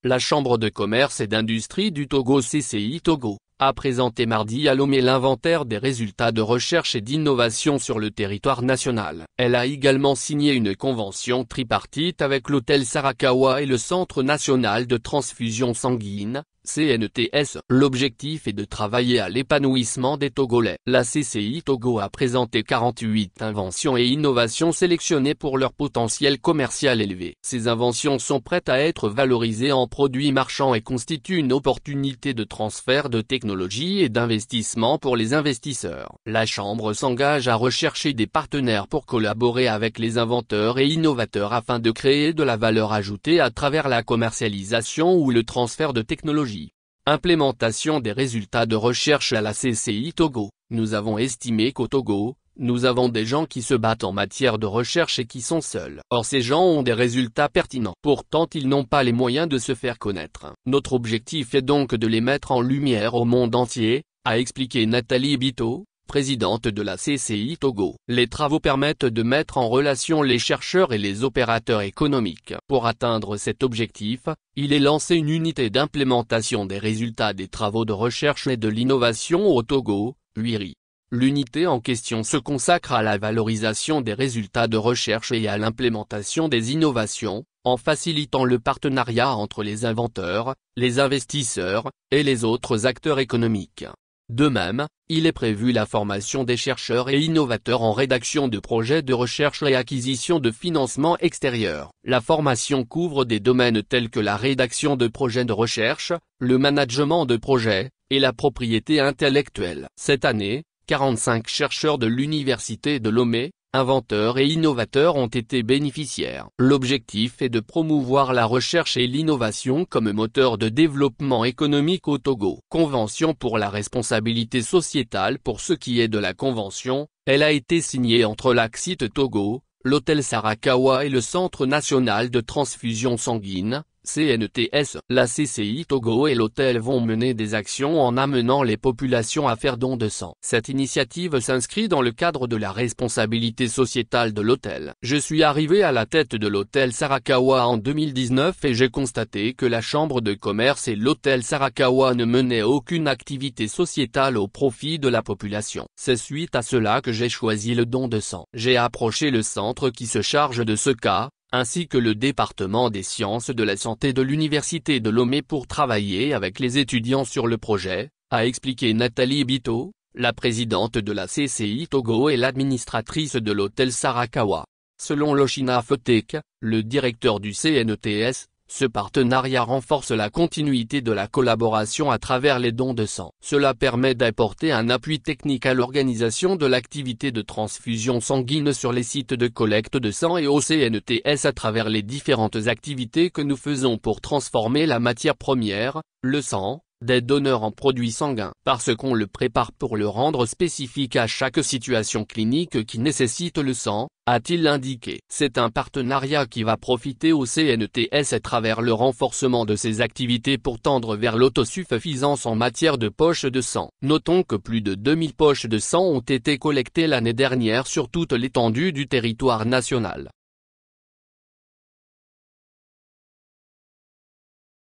La Chambre de commerce et d'industrie du Togo CCI Togo a présenté mardi à Lomé l'inventaire des résultats de recherche et d'innovation sur le territoire national. Elle a également signé une convention tripartite avec l'hôtel Sarakawa et le Centre national de transfusion sanguine, CNTS. L'objectif est de travailler à l'épanouissement des Togolais. La CCI Togo a présenté 48 inventions et innovations sélectionnées pour leur potentiel commercial élevé. Ces inventions sont prêtes à être valorisées en produits marchands et constituent une opportunité de transfert de technologie et d'investissement pour les investisseurs. La Chambre s'engage à rechercher des partenaires pour collaborer avec les inventeurs et innovateurs afin de créer de la valeur ajoutée à travers la commercialisation ou le transfert de technologie. Implémentation des résultats de recherche à la CCI Togo. Nous avons estimé qu'au Togo, nous avons des gens qui se battent en matière de recherche et qui sont seuls. Or ces gens ont des résultats pertinents. Pourtant ils n'ont pas les moyens de se faire connaître. Notre objectif est donc de les mettre en lumière au monde entier, a expliqué Nathalie Bito, présidente de la CCI Togo. Les travaux permettent de mettre en relation les chercheurs et les opérateurs économiques. Pour atteindre cet objectif, il est lancé une unité d'implémentation des résultats des travaux de recherche et de l'innovation au Togo, UIRI. L'unité en question se consacre à la valorisation des résultats de recherche et à l'implémentation des innovations, en facilitant le partenariat entre les inventeurs, les investisseurs, et les autres acteurs économiques. De même, il est prévu la formation des chercheurs et innovateurs en rédaction de projets de recherche et acquisition de financement extérieur. La formation couvre des domaines tels que la rédaction de projets de recherche, le management de projets, et la propriété intellectuelle. Cette année, 45 chercheurs de l'université de Lomé, inventeurs et innovateurs ont été bénéficiaires. L'objectif est de promouvoir la recherche et l'innovation comme moteur de développement économique au Togo. Convention pour la responsabilité sociétale. Pour ce qui est de la convention, elle a été signée entre l'Axit Togo, l'hôtel Sarakawa et le Centre national de transfusion sanguine, CNTS. La CCI Togo et l'hôtel vont mener des actions en amenant les populations à faire don de sang. Cette initiative s'inscrit dans le cadre de la responsabilité sociétale de l'hôtel. Je suis arrivé à la tête de l'hôtel Sarakawa en 2019 et j'ai constaté que la chambre de commerce et l'hôtel Sarakawa ne menaient aucune activité sociétale au profit de la population. C'est suite à cela que j'ai choisi le don de sang. J'ai approché le centre qui se charge de ce cas, ainsi que le département des sciences de la santé de l'université de Lomé pour travailler avec les étudiants sur le projet, a expliqué Nathalie Bito, la présidente de la CCI Togo et l'administratrice de l'hôtel Sarakawa. Selon Loshina Fotek, le directeur du CNTS, ce partenariat renforce la continuité de la collaboration à travers les dons de sang. Cela permet d'apporter un appui technique à l'organisation de l'activité de transfusion sanguine sur les sites de collecte de sang et au CNTS à travers les différentes activités que nous faisons pour transformer la matière première, le sang, des donneurs en produits sanguins. Parce qu'on le prépare pour le rendre spécifique à chaque situation clinique qui nécessite le sang, a-t-il indiqué. C'est un partenariat qui va profiter au CNTS à travers le renforcement de ses activités pour tendre vers l'autosuffisance en matière de poches de sang. Notons que plus de 2000 poches de sang ont été collectées l'année dernière sur toute l'étendue du territoire national.